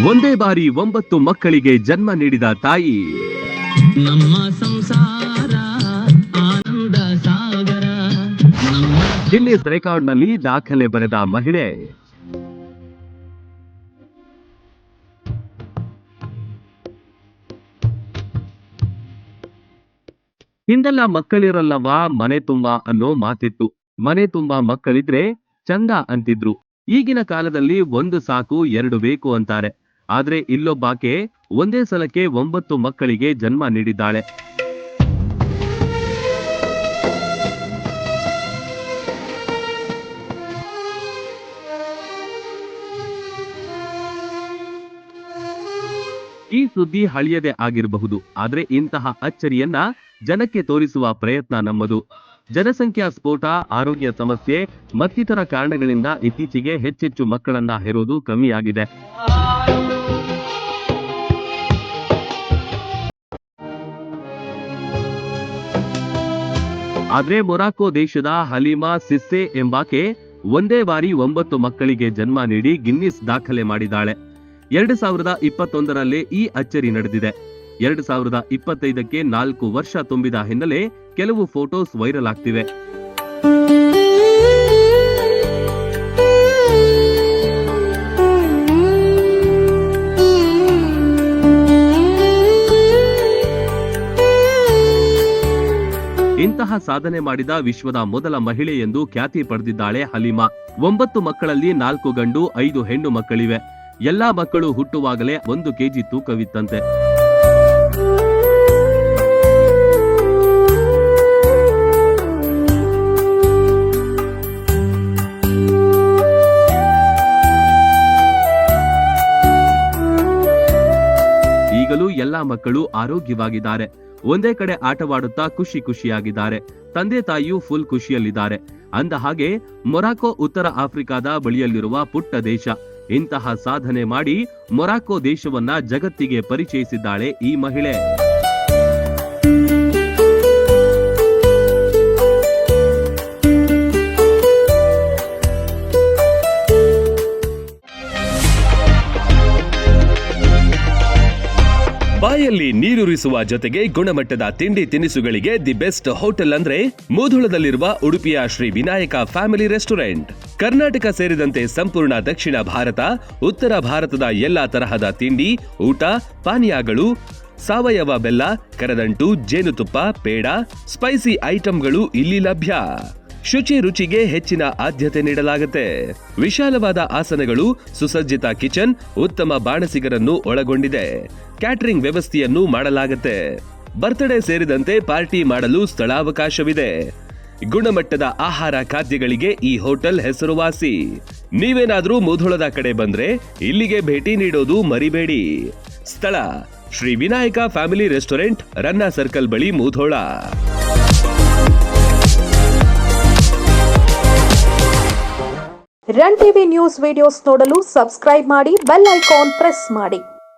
ಒಂದೇ ಬಾರಿ 9 ಮಕ್ಕಳಿಗೆ ಜನ್ಮ ನೀಡಿದ ತಾಯಿ. ನಮ್ಮ ಸಂಸಾರ ಆನಂದ ಸಾಗರ. ಗಿನ್ನಿಸ್ ರೆಕಾರ್ಡ್ನಲ್ಲಿ ದಾಖಲೆ ಬರೆದ ಮಹಿಳೆ. ಹಿಂದೆಲ್ಲ ಮಕ್ಕಳಿರಲ್ಲವಾ ಮನೆ ತುಂಬಾ ಅನ್ನೋ ಮಾತಿತ್ತು. ಮನೆ ತುಂಬಾ ಮಕ್ಕಳಿದ್ರೆ ಚಂದ ಅಂತಿದ್ರು. ಈಗಿನ ಕಾಲದಲ್ಲಿ 1 ಸಾಕು 2 ಬೇಕು ಅಂತಾರೆ. ಆದ್ರೆ ಇಲ್ಲೊಬ್ಬಾಕೆ ಒಂದೇ ಸಲಕ್ಕೆ 9 ಮಕ್ಕಳಿಗೆ ಜನ್ಮ ನೀಡಿದ್ದಾಳೆ. ಈ ಸುದ್ದಿ ಹಳಿಯದೇ ಆಗಿರಬಹುದು, ಆದ್ರೆ ಇಂತಹ ಅಚ್ಚರಿಯನ್ನ ಜನಕ್ಕೆ ತೋರಿಸುವ ಪ್ರಯತ್ನ ನಮ್ಮದು. ಜನಸಂಖ್ಯಾ ಸ್ಫೋಟ, ಆರೋಗ್ಯ ಸಮಸ್ಯೆ ಮತ್ತಿತರ ಕಾರಣಗಳಿಂದ ಇತ್ತೀಚೆಗೆ ಹೆಚ್ಚೆಚ್ಚು ಮಕ್ಕಳನ್ನ ಹೆರೋದು ಕಮ್ಮಿಯಾಗಿದೆ. ಆದ್ರೆ ಮೊರಾಕೋ ದೇಶದ ಹಲೀಮಾ ಸಿಸ್ಸೆ ಎಂಬಾಕೆ ಒಂದೇ ಬಾರಿ 9 ಮಕ್ಕಳಿಗೆ ಜನ್ಮ ನೀಡಿ ಗಿನ್ನಿಸ್ ದಾಖಲೆ ಮಾಡಿದ್ದಾಳೆ. 2021ರಲ್ಲಿ ಈ ಅಚ್ಚರಿ ನಡೆದಿದೆ. 2025ಕ್ಕೆ 4 ವರ್ಷ ತುಂಬಿದ ಹಿನ್ನೆಲೆ ಕೆಲವು ಫೋಟೋಸ್ ವೈರಲ್ ಆಗ್ತಿವೆ. ಇಂತಹ ಸಾಧನೆ ಮಾಡಿದ ವಿಶ್ವದ ಮೊದಲ ಮಹಿಳೆ ಎಂದು ಖ್ಯಾತಿ ಪಡೆದಿದ್ದಾಳೆ ಹಲೀಮಾ. 9 ಮಕ್ಕಳಲ್ಲಿ 4 ಗಂಡು 5 ಹೆಣ್ಣು ಮಕ್ಕಳಿವೆ. ಎಲ್ಲಾ ಮಕ್ಕಳು ಹುಟ್ಟುವಾಗಲೇ 1 ಕೆಜಿ ತೂಕವಿತ್ತಂತೆ. ಈಗಲೂ ಎಲ್ಲಾ ಮಕ್ಕಳು ಆರೋಗ್ಯವಾಗಿದ್ದಾರೆ. ಒಂದೇ ಕಡೆ ಆಟವಾಡುತ್ತಾ ಖುಷಿಯಾಗಿದ್ದಾರೆ. ತಂದೆ ತಾಯಿಯೂ ಫುಲ್ ಖುಷಿಯಲ್ಲಿದ್ದಾರೆ. ಅಂದ ಹಾಗೆ ಮೊರಾಕೋ ಉತ್ತರ ಆಫ್ರಿಕಾದ ಬಳಿಯಲ್ಲಿರುವ ಪುಟ್ಟ ದೇಶ. ಇಂತಹ ಸಾಧನೆ ಮಾಡಿ ಮೊರಾಕೋ ದೇಶವನ್ನ ಜಗತ್ತಿಗೆ ಪರಿಚಯಿಸಿದ್ದಾಳೆ ಈ ಮಹಿಳೆ. ಬಾಯಲ್ಲಿ ನೀರೂರಿಸುವ ಜೊತೆಗೆ ಗುಣಮಟ್ಟದ ತಿಂಡಿ ತಿನಿಸುಗಳಿಗೆ ದಿ ಬೆಸ್ಟ್ ಹೋಟೆಲ್ ಅಂದ್ರೆ ಮೂಧೋಳದಲ್ಲಿರುವ ಉಡುಪಿಯ ಶ್ರೀ ವಿನಾಯಕ ಫ್ಯಾಮಿಲಿ ರೆಸ್ಟೋರೆಂಟ್. ಕರ್ನಾಟಕ ಸೇರಿದಂತೆ ಸಂಪೂರ್ಣ ದಕ್ಷಿಣ ಭಾರತ, ಉತ್ತರ ಭಾರತದ ಎಲ್ಲಾ ತರಹದ ತಿಂಡಿ, ಊಟ, ಪಾನೀಯಗಳು, ಸಾವಯವ ಬೆಲ್ಲ, ಕರದಂಟು, ಜೇನುತುಪ್ಪ, ಪೇಡ, ಸ್ಪೈಸಿ ಐಟಂಗಳು ಇಲ್ಲಿ ಲಭ್ಯ. ಶುಚಿ ರುಚಿಗೆ ಹೆಚ್ಚಿನ ಆದ್ಯತೆ ನೀಡಲಾಗುತ್ತೆ. ವಿಶಾಲವಾದ ಆಸನಗಳು, ಸುಸಜ್ಜಿತ ಕಿಚನ್, ಉತ್ತಮ ಬಾಣಸಿಗರನ್ನು ಒಳಗೊಂಡಿದೆ. ಕ್ಯಾಟರಿಂಗ್ ವ್ಯವಸ್ಥೆಯನ್ನು ಮಾಡಲಾಗುತ್ತೆ. ಬರ್ತ್ಡೇ ಸೇರಿದಂತೆ ಪಾರ್ಟಿ ಮಾಡಲು ಸ್ಥಳಾವಕಾಶವಿದೆ. ಗುಣಮಟ್ಟದ ಆಹಾರ ಖಾದ್ಯಗಳಿಗೆ ಈ ಹೋಟೆಲ್ ಹೆಸರುವಾಸಿ. ನೀವೇನಾದ್ರೂ ಮೂಧೋಳದ ಕಡೆ ಬಂದ್ರೆ ಇಲ್ಲಿಗೆ ಭೇಟಿ ನೀಡೋದು ಮರಿಬೇಡಿ. ಸ್ಥಳ ಶ್ರೀ ವಿನಾಯಕ ಫ್ಯಾಮಿಲಿ ರೆಸ್ಟೋರೆಂಟ್, ರನ್ನ ಸರ್ಕಲ್ ಬಳಿ, Mudhol. Run TV news videos ನೋಡಲು ಸಬ್ಸ್ಕ್ರೈಬ್ ಮಾಡಿ, ಬೆಲ್ ಐಕಾನ್ ಪ್ರೆಸ್ ಮಾಡಿ.